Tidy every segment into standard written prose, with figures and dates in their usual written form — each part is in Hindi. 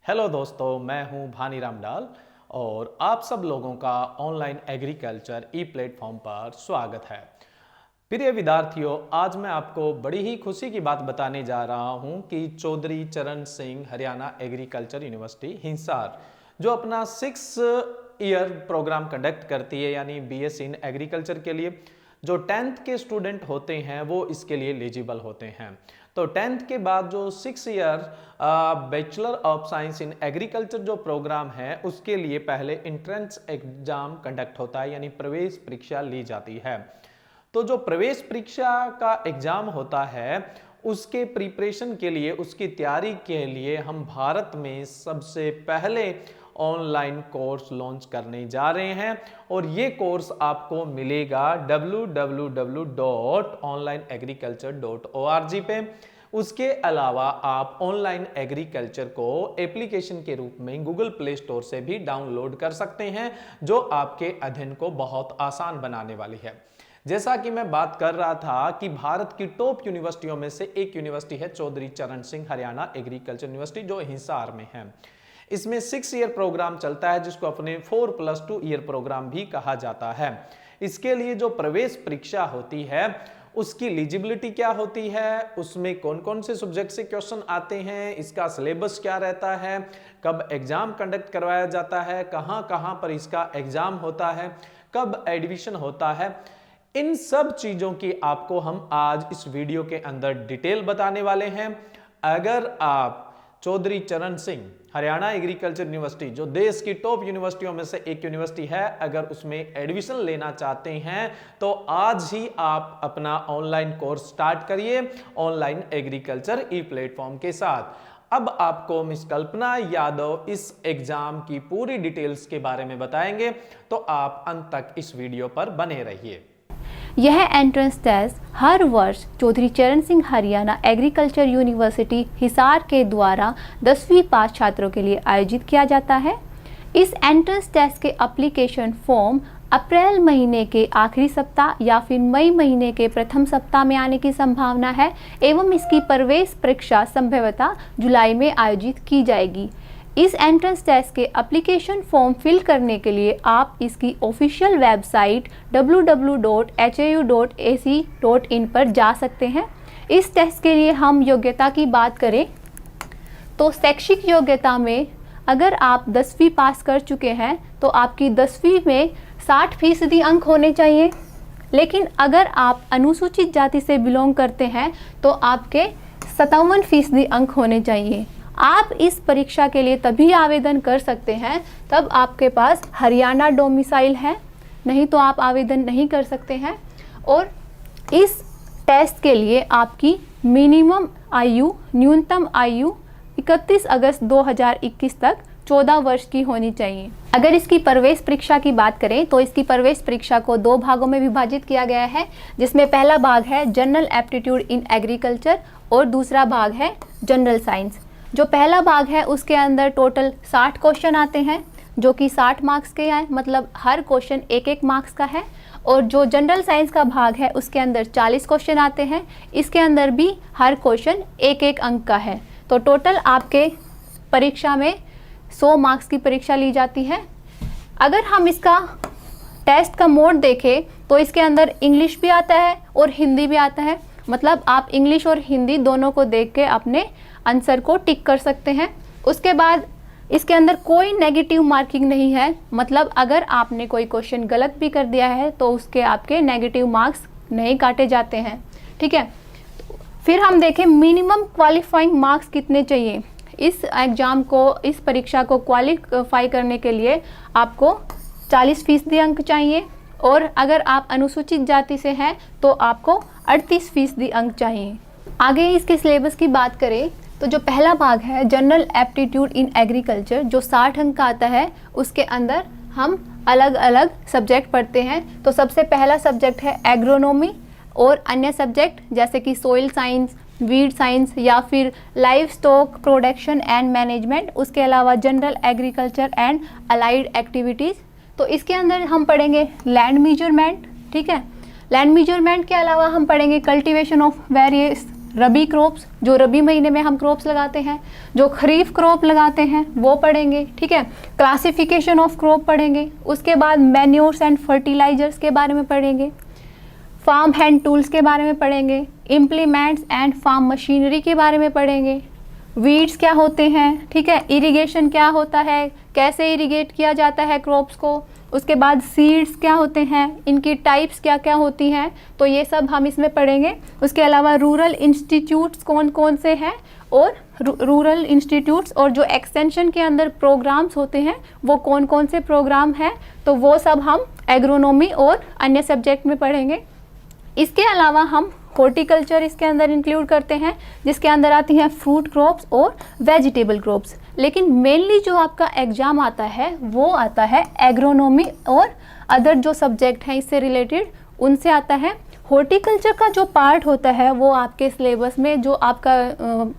हेलो दोस्तों, मैं हूं भानी रामलाल और आप सब लोगों का ऑनलाइन एग्रीकल्चर ई प्लेटफॉर्म पर स्वागत है। प्रिय विद्यार्थियों, आज मैं आपको बड़ी ही खुशी की बात बताने जा रहा हूं कि चौधरी चरण सिंह हरियाणा एग्रीकल्चर यूनिवर्सिटी हिसार जो अपना 6 ईयर प्रोग्राम कंडक्ट करती है, यानी बीएससी इन एग्रीकल्चर के लिए जो 10th के स्टूडेंट होते हैं वो इसके लिए एलिजिबल होते हैं। तो 10th के बाद जो 6 year bachelor of science in agriculture जो प्रोग्राम है उसके लिए पहले एंट्रेंस एग्जाम कंडक्ट होता है, यानी प्रवेश परीक्षा ली जाती है। तो जो प्रवेश परीक्षा का एग्जाम होता है उसके प्रिपरेशन के लिए, उसकी तैयारी के लिए हम भारत में सबसे पहले ऑनलाइन कोर्स लॉन्च करने जा रहे हैं और ये कोर्स आपको मिलेगा www.onlineagriculture.org पे। उसके अलावा आप ऑनलाइन एग्रीकल्चर को एप्लीकेशन के रूप में गूगल प्ले स्टोर से भी डाउनलोड कर सकते हैं, जो आपके अध्ययन को बहुत आसान बनाने वाली है। जैसा कि मैं बात कर रहा था कि भारत की टॉप यूनिवर्सिटियों में से एक यूनिवर्सिटी है चौधरी चरण सिंह हरियाणा एग्रीकल्चर यूनिवर्सिटी जो हिसार में है। इसमें 6 ईयर प्रोग्राम चलता है जिसको अपने 4+2 ईयर प्रोग्राम भी कहा जाता है। इसके लिए जो प्रवेश परीक्षा होती है उसकी एलिजिबिलिटी क्या होती है, उसमें कौन कौन से सब्जेक्ट से क्वेश्चन आते हैं, इसका सिलेबस क्या रहता है, कब एग्जाम कंडक्ट करवाया जाता है, कहां कहां पर इसका एग्जाम होता है, कब एडमिशन होता है, इन सब चीजों की आपको हम आज इस वीडियो के अंदर डिटेल बताने वाले हैं। अगर आप चौधरी चरण सिंह हरियाणा एग्रीकल्चर यूनिवर्सिटी जो देश की टॉप यूनिवर्सिटियों में से एक यूनिवर्सिटी है, अगर उसमें एडमिशन लेना चाहते हैं तो आज ही आप अपना ऑनलाइन कोर्स स्टार्ट करिए ऑनलाइन एग्रीकल्चर ई प्लेटफॉर्म के साथ। अब आपको मिस कल्पना यादव इस एग्जाम की पूरी डिटेल्स के बारे में बताएंगे, तो आप अंत तक इस वीडियो पर बने रहिए। यह एंट्रेंस टेस्ट हर वर्ष चौधरी चरण सिंह हरियाणा एग्रीकल्चर यूनिवर्सिटी हिसार के द्वारा 10वीं पास छात्रों के लिए आयोजित किया जाता है। इस एंट्रेंस टेस्ट के एप्लीकेशन फॉर्म अप्रैल महीने के आखिरी सप्ताह या फिर मई महीने के प्रथम सप्ताह में आने की संभावना है एवं इसकी प्रवेश परीक्षा संभवतः जुलाई में आयोजित की जाएगी। इस एंट्रेंस टेस्ट के एप्लीकेशन फॉर्म फिल करने के लिए आप इसकी ऑफिशियल वेबसाइट www.hau.ac.in पर जा सकते हैं। इस टेस्ट के लिए हम योग्यता की बात करें तो शैक्षिक योग्यता में अगर आप 10वीं पास कर चुके हैं तो आपकी 10वीं में 60% अंक होने चाहिए, लेकिन अगर आप अनुसूचित जाति से बिलोंग करते हैं तो आपके 57% अंक होने चाहिए। आप इस परीक्षा के लिए तभी आवेदन कर सकते हैं तब आपके पास हरियाणा डोमिसाइल है, नहीं तो आप आवेदन नहीं कर सकते हैं। और इस टेस्ट के लिए आपकी मिनिमम आयु, न्यूनतम आयु 31 अगस्त 2021 तक 14 वर्ष की होनी चाहिए। अगर इसकी प्रवेश परीक्षा की बात करें तो इसकी प्रवेश परीक्षा को 2 भागों में विभाजित किया गया है, जिसमें पहला भाग है जनरल एप्टीट्यूड इन एग्रीकल्चर और दूसरा भाग है जनरल साइंस। जो पहला भाग है उसके अंदर टोटल 60 क्वेश्चन आते हैं जो कि 60 मार्क्स के हैं, मतलब हर क्वेश्चन 1-1 मार्क्स का है। और जो जनरल साइंस का भाग है उसके अंदर 40 क्वेश्चन आते हैं, इसके अंदर भी हर क्वेश्चन 1-1 अंक का है। तो टोटल आपके परीक्षा में 100 मार्क्स की परीक्षा ली जाती है। अगर हम इसका टेस्ट का मोड देखें तो इसके अंदर इंग्लिश भी आता है और हिंदी भी आता है, मतलब आप इंग्लिश और हिंदी दोनों को देख के अपने आंसर को टिक कर सकते हैं। उसके बाद इसके अंदर कोई नेगेटिव मार्किंग नहीं है, मतलब अगर आपने कोई क्वेश्चन गलत भी कर दिया है तो उसके आपके नेगेटिव मार्क्स नहीं काटे जाते हैं, ठीक है। फिर हम देखें मिनिमम क्वालिफाइंग मार्क्स कितने चाहिए। इस एग्ज़ाम को, इस परीक्षा को क्वालिफाई करने के लिए आपको 40% अंक चाहिए और अगर आप अनुसूचित जाति से हैं तो आपको 38% अंक चाहिए। आगे इसके सिलेबस की बात करें तो जो पहला भाग है जनरल एप्टीट्यूड इन एग्रीकल्चर जो 60 अंक का आता है, उसके अंदर हम अलग अलग सब्जेक्ट पढ़ते हैं। तो सबसे पहला सब्जेक्ट है एग्रोनॉमी और अन्य सब्जेक्ट जैसे कि सोइल साइंस, वीड साइंस या फिर live stock production and management. उसके अलावा general agriculture and allied activities. तो इसके अंदर हम पढ़ेंगे लैंड मेजरमेंट, ठीक है। लैंड मेजरमेंट के अलावा हम पढ़ेंगे cultivation of various rabi crops, जो रबी महीने में हम क्रॉप्स लगाते हैं, जो खरीफ क्रॉप लगाते हैं वो पढ़ेंगे, ठीक है। क्लासिफिकेशन ऑफ क्रॉप पढ़ेंगे, उसके बाद मैन्योर्स एंड फर्टिलाइजर्स के बारे में पढ़ेंगे, फार्म हैंड टूल्स के बारे में पढ़ेंगे, इम्प्लीमेंट्स एंड फार्म मशीनरी के बारे में पढ़ेंगे, वीड्स क्या होते हैं, ठीक है, इरिगेशन क्या होता है, कैसे इरिगेट किया जाता है क्रॉप्स को, उसके बाद सीड्स क्या होते हैं, इनकी टाइप्स क्या क्या होती हैं, तो ये सब हम इसमें पढ़ेंगे। उसके अलावा रूरल इंस्टीट्यूट्स कौन कौन से हैं, और रूरल इंस्टीट्यूट्स और जो एक्सटेंशन के अंदर प्रोग्राम्स होते हैं वो कौन कौन से प्रोग्राम हैं, तो वो सब हम एग्रोनॉमी और अन्य सब्जेक्ट में पढ़ेंगे। इसके अलावा हम हॉर्टिकल्चर इसके अंदर इंक्लूड करते हैं, जिसके अंदर आती हैं फ्रूट क्रॉप्स और वेजिटेबल क्रॉप्स। लेकिन मेनली जो आपका एग्जाम आता है वो आता है एग्रोनॉमी और अदर जो सब्जेक्ट हैं इससे रिलेटेड, उनसे आता है। हॉर्टिकल्चर का जो पार्ट होता है वो आपके सिलेबस में जो आपका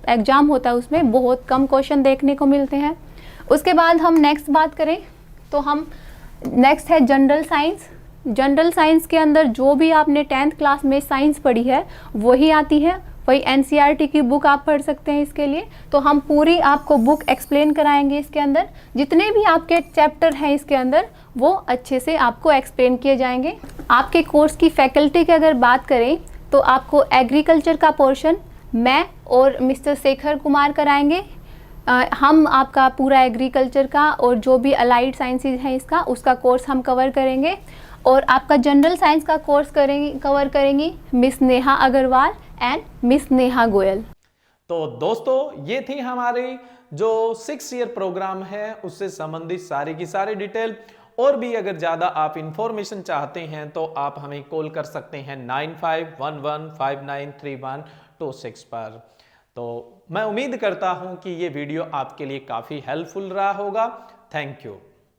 एग्ज़ाम होता है उसमें बहुत कम क्वेश्चन देखने को मिलते हैं। उसके बाद हम नेक्स्ट बात करें तो हम नेक्स्ट है जनरल साइंस। जनरल साइंस के अंदर जो भी आपने 10th क्लास में साइंस पढ़ी है वही आती है, वही एनसीईआरटी की बुक आप पढ़ सकते हैं इसके लिए। तो हम पूरी आपको बुक एक्सप्लेन कराएंगे, इसके अंदर जितने भी आपके चैप्टर हैं इसके अंदर वो अच्छे से आपको एक्सप्लेन किए जाएंगे। आपके कोर्स की फैकल्टी की अगर बात करें तो आपको एग्रीकल्चर का पोर्शन मैं और मिस्टर शेखर कुमार कराएंगे। हम आपका पूरा एग्रीकल्चर का और जो भी अलाइड साइंसेज हैं इसका उसका कोर्स हम कवर करेंगे, और आपका जनरल साइंस का कोर्स कवर करेंगी miss Neha Agarwal and miss Neha Goyal. तो दोस्तों ये थी हमारी जो 6 ईयर प्रोग्राम है उससे संबंधित सारी की सारी डिटेल। और भी अगर ज़्यादा आप इंफॉर्मेशन चाहते हैं तो आप हमें कॉल कर सकते हैं 9511593126 पर। तो मैं उम्मीद करता हूं कि ये वीडियो आपके लिए काफ़ी हेल्पफुल रहा होगा। Thank you.